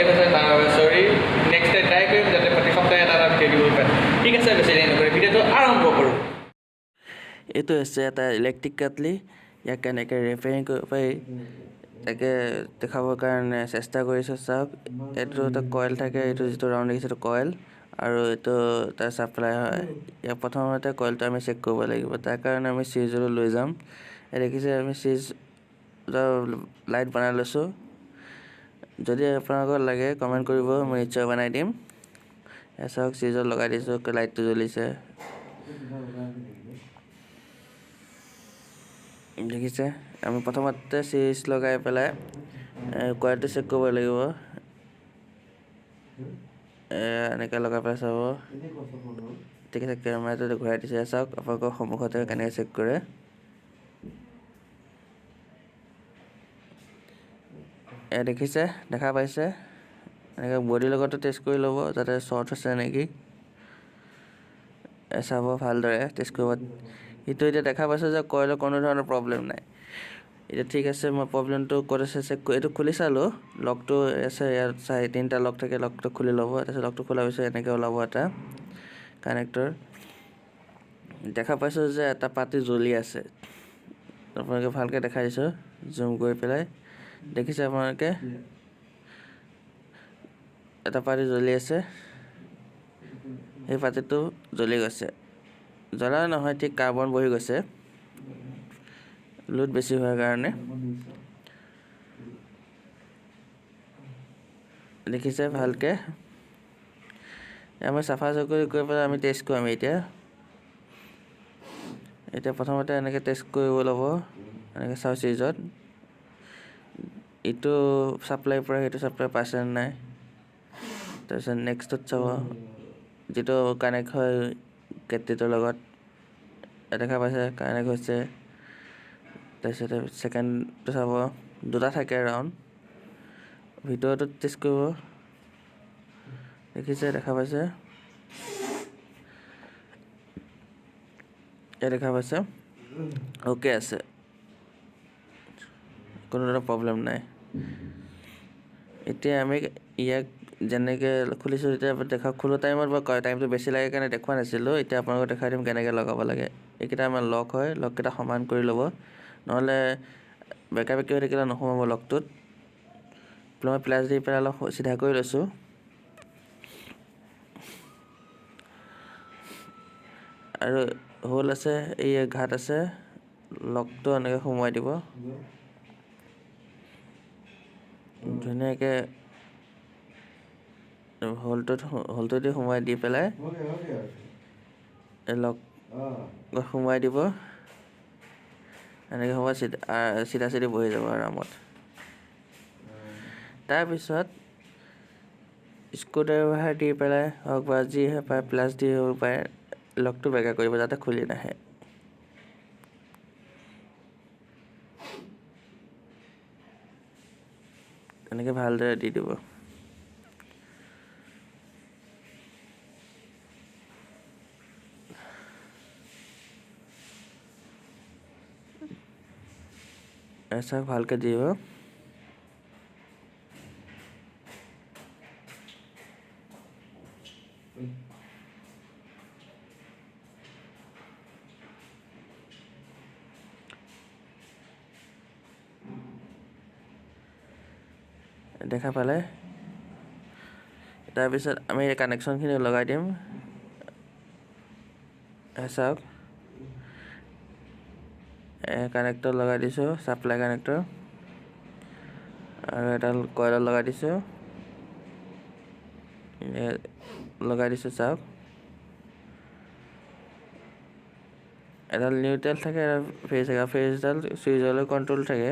mistake হৈছে তাৰ বাবে চৰি নেক্সট ট্ৰাই কৰিম যাতে প্ৰতি সপ্তাহে এটা ভিডিঅ' দিব পাৰে ঠিক আছে বেছি দেৰি নকৰি ভিডিঅ'টো আৰম্ভ কৰোঁ এইটো হৈছে এটা ইলেক্ট্ৰিক কাটলি ইয়াক কেনেকৈ ৰিপেয়াৰিং কৰিব পাৰি তাকে দেখাবৰ কাৰণে চেষ্টা কৰিছোঁ চাওক এইটো এটা কইল থাকে এইটো যিটো ৰাউণ্ড দেখিছে এইটো কইল আৰু এইটো তাৰ ছাপ্লাই হয় ইয়াক প্ৰথমতে কইলটো আমি চেক কৰিব লাগিব তাৰ কাৰণে আমি চিৰিজলৈ লৈ যাম দেখিছে আমি চিৰিজ লাইট বনাই লৈছোঁ যদি আপোনালোকৰ লাগে কমেণ্ট কৰিব মই নিশ্চয় বনাই দিম চাওক চিৰিজত লগাই দিছোঁ লাইটটো জ্বলিছে দেখিছে আমি প্ৰথমতে চিৰিজ লগাই পেলাই কইলটো চেক কৰিব লাগিব এনেকৈ লগাই পেলাই চাব ঠিক আছে কেমেৰাটো ঘূৰাই দিছে চাওক আপোনালোকৰ সন্মুখতে কেনেকৈ চেক কৰে দেখিছে দেখা পাইছে এনেকৈ বডিৰ লগতো টেষ্ট কৰি ল'ব যাতে শ্বৰ্ট হৈছে নেকি চাব ভালদৰে টেষ্ট কৰিব এইটো এতিয়া দেখা পাইছোঁ যে কইলৰ কোনো ধৰণৰ প্ৰব্লেম নাই এতিয়া ঠিক আছে মই প্ৰব্লেমটো ক'ত আছে চেক কৰি এইটো খুলি চালোঁ লকটো আছে ইয়াত তিনিটা লক থাকে লকটো খুলি ল'ব তাৰপিছত লকটো খোলাৰ পিছত এনেকৈ ওলাব এটা কানেক্টৰ দেখা পাইছোঁ যে এটা পাতি জ্বলি আছে আপোনালোকে ভালকৈ দেখাই দিছোঁ জুম কৰি পেলাই দেখিছে আপোনালোকে এটা পাতি জ্বলি আছে সেই পাতিটো জ্বলি গৈছে জ্বলা নহয় ঠিক কাৰ্বন বহি গৈছে লোড বেছি হোৱাৰ কাৰণে দেখিছে ভালকৈ আমি চাফা চুকুৰি কৰি পেলাই আমি টেষ্ট কৰিম এতিয়া প্ৰথমতে এনেকৈ টেষ্ট কৰিব ল'ব এনেকৈ চাওঁ চিৰিজত ইটো ছাপ্লাইৰ পৰা সেইটো ছাপ্লাই পাইছে নাই তাৰপিছত নেক্সটত চাব যিটো কানেক্ট হয় কেটলিটোৰ লগত দেখা পাইছে কানেক্ট হৈছে তাৰপিছতে ছেকেণ্ডটো চাব দুটা থাকে ৰাউণ্ড ভিতৰতো টেষ্ট কৰিব দেখিছে দেখা পাইছে দেখা পাইছে অ'কে আছে কোনো ধৰণৰ প্ৰব্লেম নাই এতিয়া আমি ইয়াক যেনেকৈ খুলিছোঁ এতিয়া খোলো টাইমত বা টাইমটো বেছি লাগে কাৰণে দেখুওৱা নাছিলোঁ এতিয়া আপোনালোকক দেখাই দিম কেনেকৈ লগাব লাগে এইকেইটা আমাৰ লক হয় লককেইটা সমান কৰি ল'ব নহ'লে বেকা বেকি হৈ থাকিলে নোসোমাব লকটোত মই প্লাছ দি পেলাই অলপ চিধা কৰি লৈছোঁ আৰু হোল আছে এই ঘাট আছে লকটো এনেকৈ সোমোৱাই দিব ধুনীয়াকৈ হোলটো দি সোমোৱাই দি পেলাই লক সোমোৱাই দিব এনেকৈ সোমাই চিধা চিধি বহি যাব আৰামত তাৰপিছত স্ক্ৰুড্ৰাইভাৰ দি পেলাই হওক বা যি পাৰে প্লাছ দি হ'ব পাৰে লকটো বেকা কৰিব যাতে খুলি নাহে এনেকৈ ভালদৰে দি দিব চাওক ভালকৈ দিব দেখা পালে তাৰপিছত আমি কানেকশ্যনখিনি লগাই দিম চাওক কানেক্টৰ লগাই দিছোঁ ছাপ্লাই কানেক্টৰ আৰু এডাল কইলত লগাই দিছোঁ চাওক এডাল নিউট্ৰেল থাকে আৰু ফেজ থাকে ফেজডাল চুইচলৈ কণ্ট্ৰল থাকে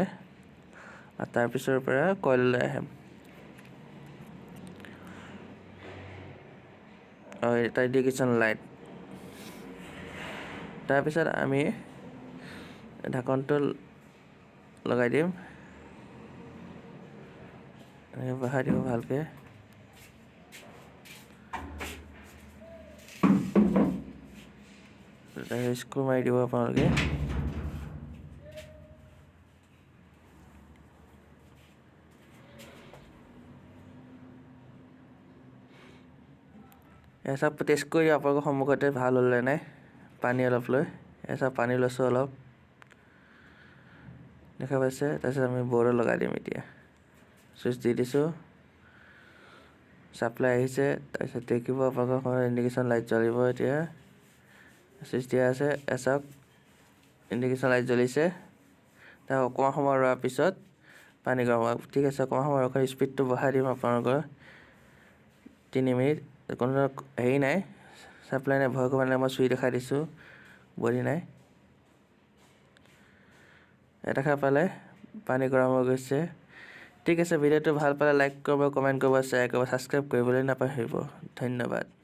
আৰু তাৰপিছৰ পৰা কইললৈ আহে আৰু এটা ইণ্ডিকেশ্যন লাইট তাৰপিছত আমি ঢাকনটো লগাই দিম বহাই দিব ভালকৈ স্ক্ৰু মাৰি দিব আপোনালোকে এয়া চাওক টেষ্ট কৰি আপোনালোকৰ সন্মুখতে ভাল হ'লে নাই পানী অলপ লৈ এয়া চাওক পানী লৈছোঁ অলপ দেখা পাইছে তাৰপিছত আমি বৰ্ডত লগাই দিম এতিয়া চুইচ দি দিছোঁ চাপ্লাই আহিছে তাৰপিছত দেখিব আপোনালোকৰ ইণ্ডিকেশ্যন লাইট জ্বলিব এতিয়া চুইচ দিয়া আছে এয়া চাওক ইণ্ডিকেশ্যন লাইট জ্বলিছে তাৰ অকণমান সময় ৰোৱাৰ পিছত পানী গৰম হ'ব ঠিক আছে অকণমান সময় ৰখাই স্পীডটো বঢ়াই দিম আপোনালোকৰ 3 মিনিট কোনো হেৰি নাই চাপ্লাই নাই ভয় কৰিব নালাগে মই চুই দেখাই দিছোঁ বডি নাই এটা খাই পালে পানী গৰম হৈ গৈছে ঠিক আছে ভিডিঅ'টো ভাল পালে লাইক কৰিব কমেণ্ট কৰিব শ্বেয়াৰ কৰিব ছাবস্ক্ৰাইব কৰিবলৈ নাপাহৰিব ধন্যবাদ